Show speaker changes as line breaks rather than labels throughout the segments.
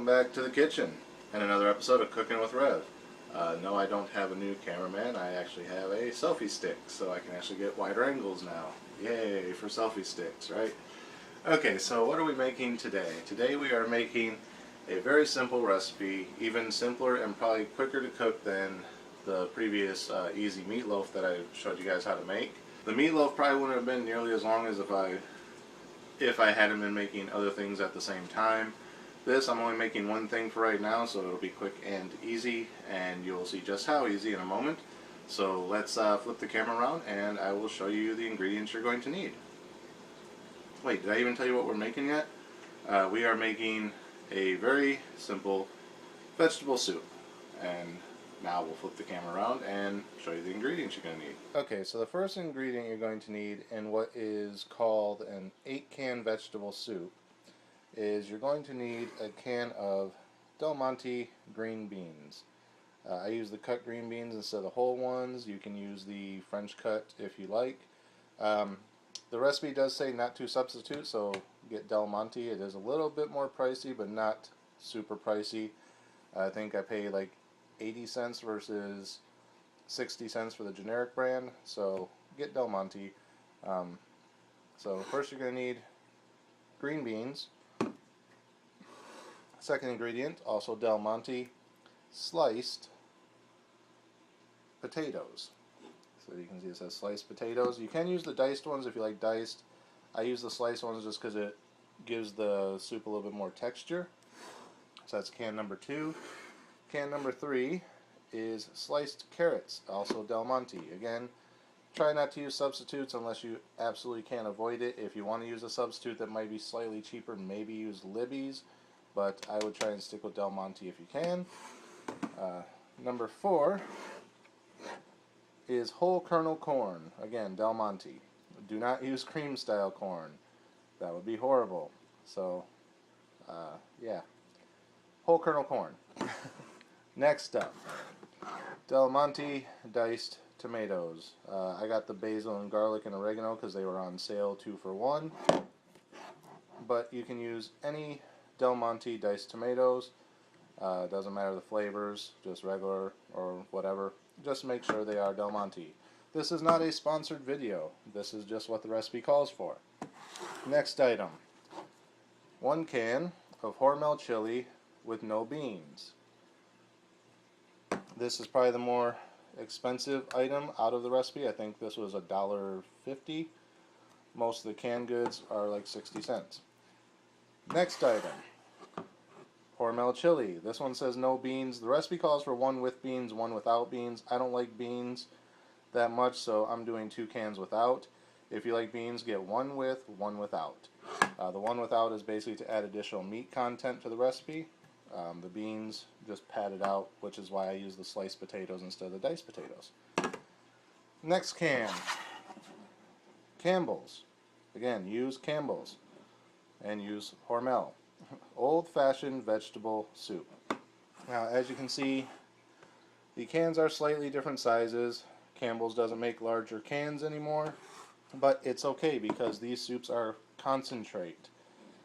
back to the kitchen and another episode of Cooking with Rev. No, I don't have a new cameraman. I actually have a selfie stick, so I can actually get wider angles now. Yay for selfie sticks, right? Okay, so what are we making today? Today we are making a very simple recipe, even simpler and probably quicker to cook than the previous easy meatloaf that I showed you guys how to make. The meatloaf probably wouldn't have been nearly as long as if I hadn't been making other things at the same time. This, I'm only making one thing for right now, so it'll be quick and easy, and you'll see just how easy in a moment. So let's flip the camera around and I will show you the ingredients you're going to need. Wait, did I even tell you what we're making yet? We are making a very simple vegetable soup. And now we'll flip the camera around and show you the ingredients you're going to need. Okay, so the first ingredient you're going to need in what is called an 8-can vegetable soup is you're going to need a can of Del Monte green beans. I use the cut green beans instead of the whole ones. You can use the French cut if you like. The recipe does say not to substitute, so get Del Monte. It is a little bit more pricey, but not super pricey. I think I pay like 80 cents versus 60 cents for the generic brand, so get Del Monte. So first you're going to need green beans. Second ingredient, also Del Monte, sliced potatoes. So you can see it says sliced potatoes. You can use the diced ones if you like diced. I use the sliced ones just because it gives the soup a little bit more texture. So that's can number 2. Can number 3 is sliced carrots, also Del Monte. Again, try not to use substitutes unless you absolutely can't avoid it. If you want to use a substitute that might be slightly cheaper, maybe use Libby's, but I would try and stick with Del Monte if you can. Number 4 is whole kernel corn. Again, Del Monte. Do not use cream style corn. That would be horrible. So, yeah. Whole kernel corn. Next up, Del Monte diced tomatoes. I got the basil and garlic and oregano because they were on sale 2 for 1. But you can use any Del Monte diced tomatoes. Doesn't matter the flavors, just regular or whatever. Just make sure they are Del Monte. This is not a sponsored video. This is just what the recipe calls for. Next item, 1 can of Hormel chili with no beans. This is probably the more expensive item out of the recipe. I think this was $1.50. Most of the canned goods are like 60 cents. Next item, Hormel chili. This one says no beans. The recipe calls for 1 with beans, 1 without beans. I don't like beans that much, so I'm doing 2 cans without. If you like beans, get 1 with, 1 without. The 1 without is basically to add additional meat content to the recipe. The beans just pad it out, which is why I use the sliced potatoes instead of the diced potatoes. Next can, Campbell's. Again, use Campbell's and use Hormel. Old-fashioned vegetable soup. Now, as you can see, the cans are slightly different sizes. Campbell's doesn't make larger cans anymore, but it's okay because these soups are concentrate,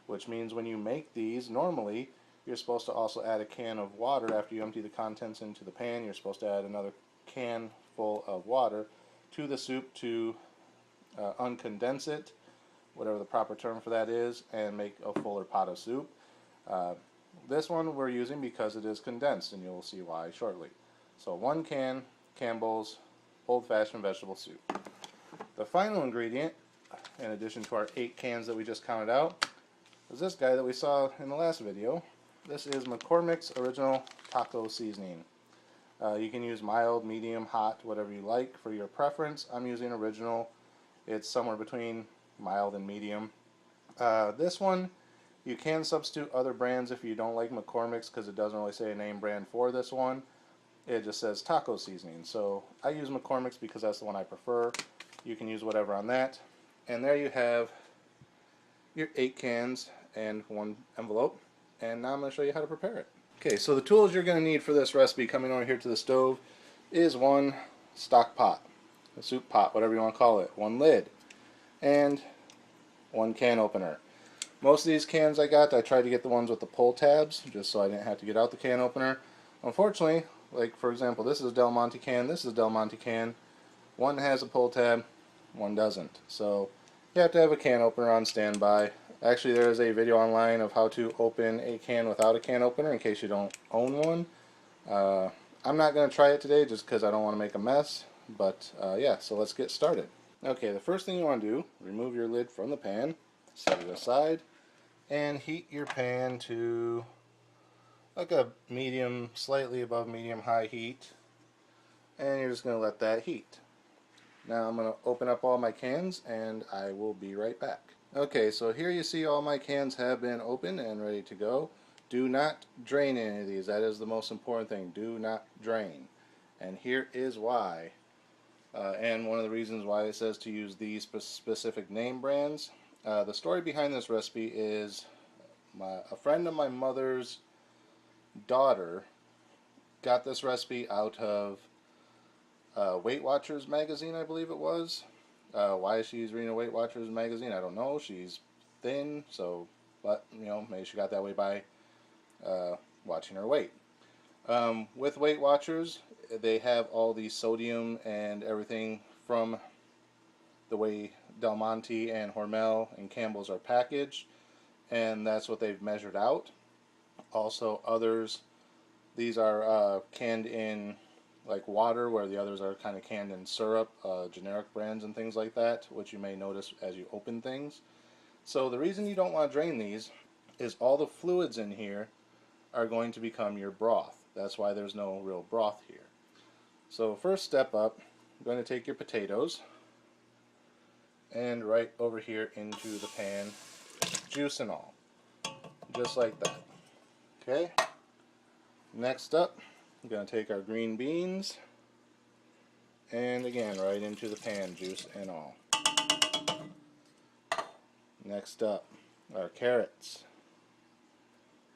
which means when you make these, normally you're supposed to also add a can of water after you empty the contents into the pan. You're supposed to add another can full of water to the soup to uncondense it, whatever the proper term for that is, and make a fuller pot of soup. This one we're using because it is condensed, and you'll see why shortly. So 1 can Campbell's old-fashioned vegetable soup. The final ingredient, in addition to our 8 cans that we just counted out, is this guy that we saw in the last video. This is McCormick's original taco seasoning. You can use mild, medium, hot, whatever you like for your preference. I'm using original. It's somewhere between mild and medium. This one, you can substitute other brands if you don't like McCormick's because it doesn't really say a name brand for this one. It just says taco seasoning. So I use McCormick's because that's the one I prefer. You can use whatever on that. And there you have your 8 cans and 1 envelope. And now I'm going to show you how to prepare it. Okay, so the tools you're going to need for this recipe coming over here to the stove is 1 stock pot, a soup pot, whatever you want to call it, 1 lid, and 1 can opener. Most of these cans I tried to get the ones with the pull tabs, just so I didn't have to get out the can opener. Unfortunately, like for example, this is Del Monte can, this is Del Monte can. One has a pull tab, one doesn't. So you have to have a can opener on standby. Actually, there is a video online of how to open a can without a can opener in case you don't own one. I'm not going to try it today just because I don't want to make a mess. But yeah, so let's get started. Okay, the first thing you want to do, remove your lid from the pan, set it aside, and heat your pan to like a medium, slightly above medium high heat. And you're just going to let that heat. Now I'm going to open up all my cans and I will be right back. Okay, so here you see all my cans have been opened and ready to go. Do not drain any of these. That is the most important thing. Do not drain. And here is why. And one of the reasons why it says to use these specific name brands. The story behind this recipe is a friend of my mother's daughter got this recipe out of Weight Watchers magazine, I believe it was. Why she's reading a Weight Watchers magazine, I don't know. She's thin, so, but, you know, maybe she got that way by watching her weight. With Weight Watchers, they have all the sodium and everything from the way Del Monte and Hormel and Campbell's are packaged, and that's what they've measured out. Also, others, these are canned in like water, where the others are kind of canned in syrup, generic brands and things like that, which you may notice as you open things. So the reason you don't want to drain these is all the fluids in here are going to become your broth. That's why there's no real broth here. So first step up, you're going to take your potatoes and right over here into the pan, juice and all, just like that. Okay. Next up, we're going to take our green beans and again right into the pan, juice and all. Next up, our carrots,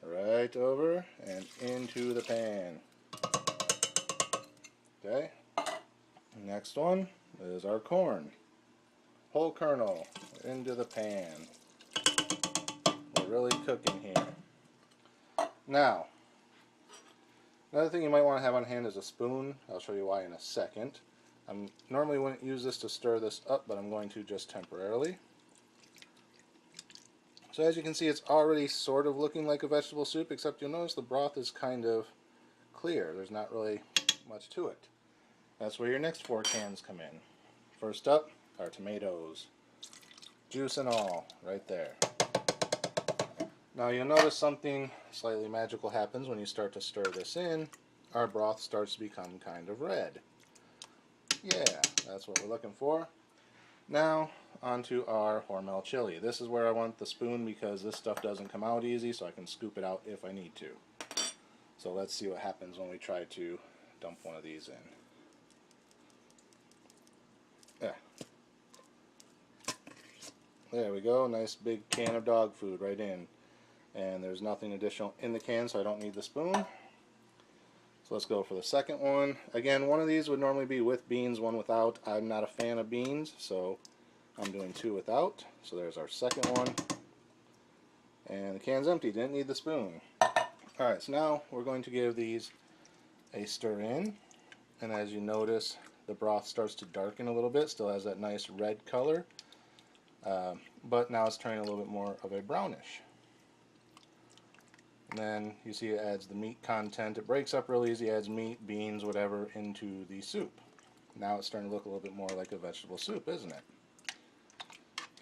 right over and into the pan. Okay. Next one is our corn, whole kernel, into the pan. We're really cooking here. Now, another thing you might want to have on hand is a spoon. I'll show you why in a second. I normally wouldn't use this to stir this up, but I'm going to just temporarily. So as you can see, it's already sort of looking like a vegetable soup, except you'll notice the broth is kind of clear. There's not really much to it. That's where your next 4 cans come in. First up, our tomatoes, juice and all, right there. Now you'll notice something slightly magical happens when you start to stir this in. Our broth starts to become kind of red. Yeah, that's what we're looking for. Now onto our Hormel chili. This is where I want the spoon because this stuff doesn't come out easy, so I can scoop it out if I need to. So let's see what happens when we try to dump one of these in. Yeah. There we go, nice big can of dog food right in. And there's nothing additional in the can, so I don't need the spoon. So let's go for the second one. Again, one of these would normally be with beans, one without. I'm not a fan of beans, so I'm doing 2 without. So there's our second one. And the can's empty, didn't need the spoon. Alright, so now we're going to give these a stir in. And as you notice, the broth starts to darken a little bit, still has that nice red color. But now it's turning a little bit more of a brownish. And then you see it adds the meat content. It breaks up real easy, adds meat, beans, whatever into the soup. Now it's starting to look a little bit more like a vegetable soup, isn't it?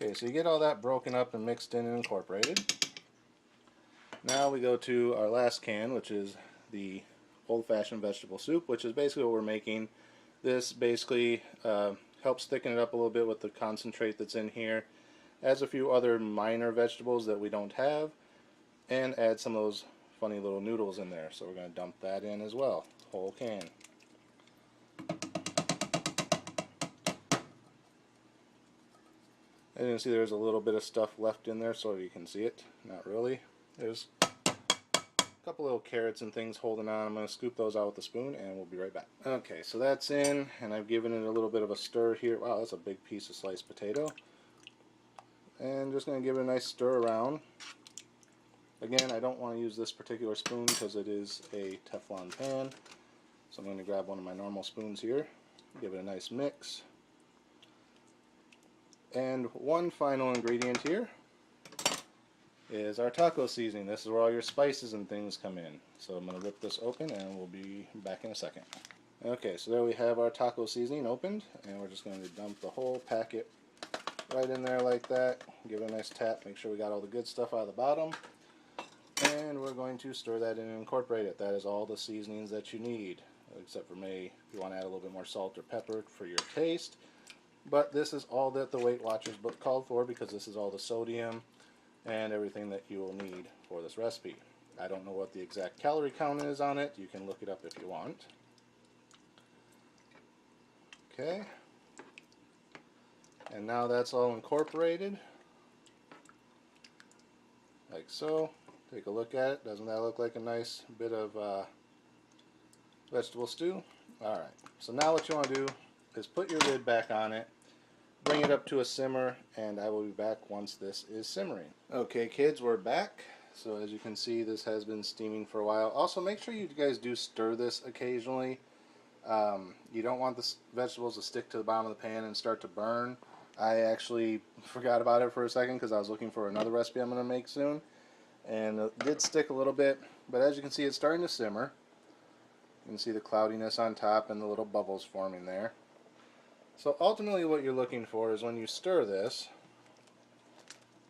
Okay, so you get all that broken up and mixed in and incorporated. Now we go to our last can, which is the old-fashioned vegetable soup, which is basically what we're making. This basically helps thicken it up a little bit with the concentrate that's in here. Adds a few other minor vegetables that we don't have, and add some of those funny little noodles in there. So we're going to dump that in as well, whole can. As you can see, there's a little bit of stuff left in there, so you can see it. Not really. There's a couple little carrots and things holding on. I'm going to scoop those out with a spoon, and we'll be right back. Okay, so that's in, and I've given it a little bit of a stir here. Wow, that's a big piece of sliced potato. And just going to give it a nice stir around. Again, I don't want to use this particular spoon because it is a Teflon pan. So I'm going to grab one of my normal spoons here, give it a nice mix. And one final ingredient here is our taco seasoning. This is where all your spices and things come in. So I'm going to rip this open and we'll be back in a second. Okay, so there we have our taco seasoning opened, and we're just going to dump the whole packet right in there like that. Give it a nice tap, make sure we got all the good stuff out of the bottom. And we're going to stir that in and incorporate it. That is all the seasonings that you need, except for maybe if you want to add a little bit more salt or pepper for your taste. But this is all that the Weight Watchers book called for, because this is all the sodium and everything that you will need for this recipe. I don't know what the exact calorie count is on it. You can look it up if you want. Okay. And now that's all incorporated, like so. Take a look at it. Doesn't that look like a nice bit of vegetable stew? Alright, so now what you want to do is put your lid back on it, bring it up to a simmer, and I will be back once this is simmering. Okay kids, we're back. So as you can see, this has been steaming for a while. Also, make sure you guys do stir this occasionally. You don't want the vegetables to stick to the bottom of the pan and start to burn. I actually forgot about it for a second because I was looking for another recipe I'm going to make soon. And it did stick a little bit, but as you can see, it's starting to simmer. You can see the cloudiness on top and the little bubbles forming there. So ultimately what you're looking for is when you stir this,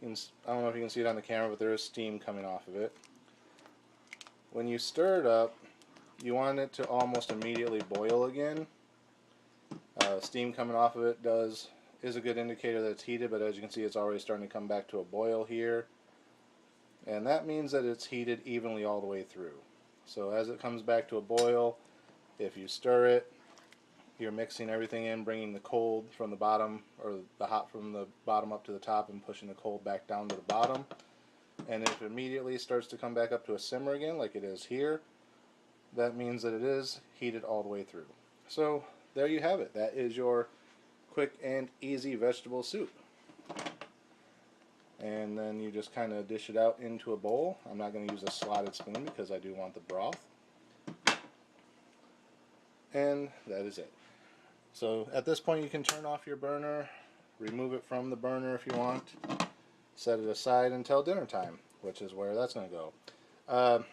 I don't know if you can see it on the camera, but there is steam coming off of it. When you stir it up, you want it to almost immediately boil again. Steam coming off of it is a good indicator that it's heated, but as you can see, it's already starting to come back to a boil here. And that means that it's heated evenly all the way through. So as it comes back to a boil, if you stir it, you're mixing everything in, bringing the cold from the bottom, or the hot from the bottom up to the top, and pushing the cold back down to the bottom. And if it immediately starts to come back up to a simmer again, like it is here, that means that it is heated all the way through. So there you have it. That is your quick and easy vegetable soup. And then you just kind of dish it out into a bowl. I'm not going to use a slotted spoon because I do want the broth. And that is it. So at this point you can turn off your burner, remove it from the burner if you want, set it aside until dinner time, which is where that's going to go.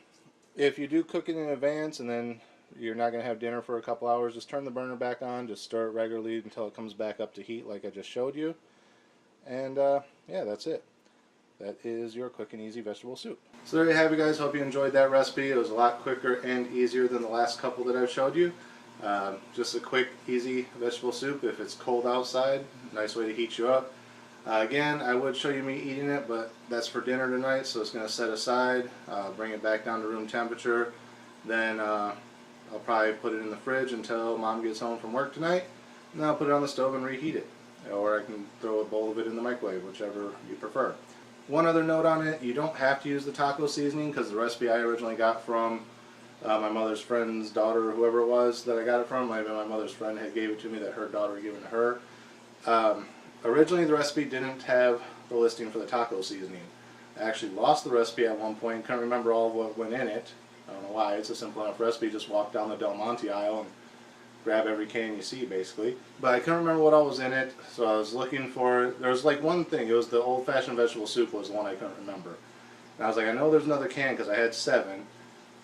If you do cook it in advance and then you're not going to have dinner for a couple hours, just turn the burner back on, just stir it regularly until it comes back up to heat like I just showed you. And yeah, that's it. That is your quick and easy vegetable soup. So there you have it, guys. Hope you enjoyed that recipe. It was a lot quicker and easier than the last couple that I've showed you. Just a quick, easy vegetable soup. If it's cold outside, nice way to heat you up. Again, I would show you me eating it, but that's for dinner tonight, so it's going to set aside, bring it back down to room temperature. Then I'll probably put it in the fridge until Mom gets home from work tonight, and then I'll put it on the stove and reheat it. Or I can throw a bowl of it in the microwave, whichever you prefer. One other note on it, you don't have to use the taco seasoning, because the recipe I originally got from my mother's friend's daughter, or whoever it was that I got it from, maybe my mother's friend had gave it to me that her daughter had given to her. Originally the recipe didn't have the listing for the taco seasoning. I actually lost the recipe at one point, couldn't remember all of what went in it. I don't know why, it's a simple enough recipe, just walk down the Del Monte aisle and grab every can you see basically. But I couldn't remember what all was in it, so I was looking for, there was like one thing, it was the old-fashioned vegetable soup was the one I couldn't remember. And I was like, I know there's another can, because I had 7. And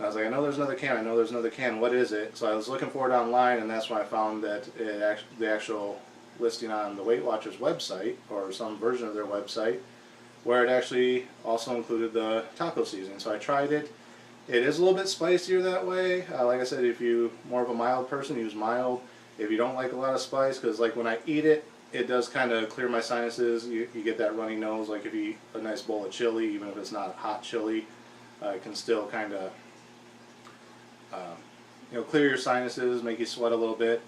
I was like, I know there's another can, I know there's another can, what is it? So I was looking for it online, and that's when I found that the actual listing on the Weight Watchers website, or some version of their website, where it actually also included the taco seasoning. So I tried it. It is a little bit spicier that way. Like I said, if you're more of a mild person, use mild. If you don't like a lot of spice, because like when I eat it, it does kind of clear my sinuses. You get that runny nose. Like if you eat a nice bowl of chili, even if it's not hot chili, it can still kind of clear your sinuses, make you sweat a little bit.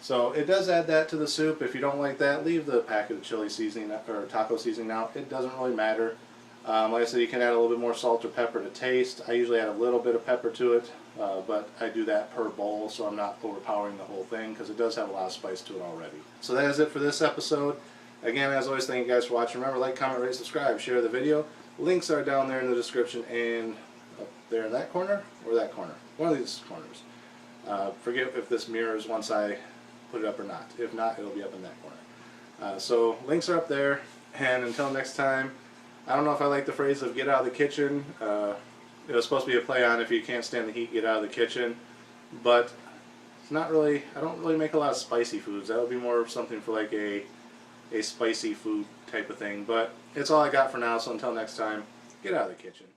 So it does add that to the soup. If you don't like that, leave the packet of chili seasoning or taco seasoning out. It doesn't really matter. Like I said, you can add a little bit more salt or pepper to taste. I usually add a little bit of pepper to it, but I do that per bowl, so I'm not overpowering the whole thing, because it does have a lot of spice to it already. So that is it for this episode. Again, as always, thank you guys for watching. Remember, like, comment, rate, subscribe, share the video. Links are down there in the description and up there in that corner or that corner. One of these corners. Forget if this mirrors once I put it up or not. If not, it'll be up in that corner. So links are up there, and until next time, I don't know if I like the phrase of get out of the kitchen. It was supposed to be a play on if you can't stand the heat, get out of the kitchen, but it's not really, I don't really make a lot of spicy foods. That would be more of something for like a spicy food type of thing, but it's all I got for now, so until next time, get out of the kitchen.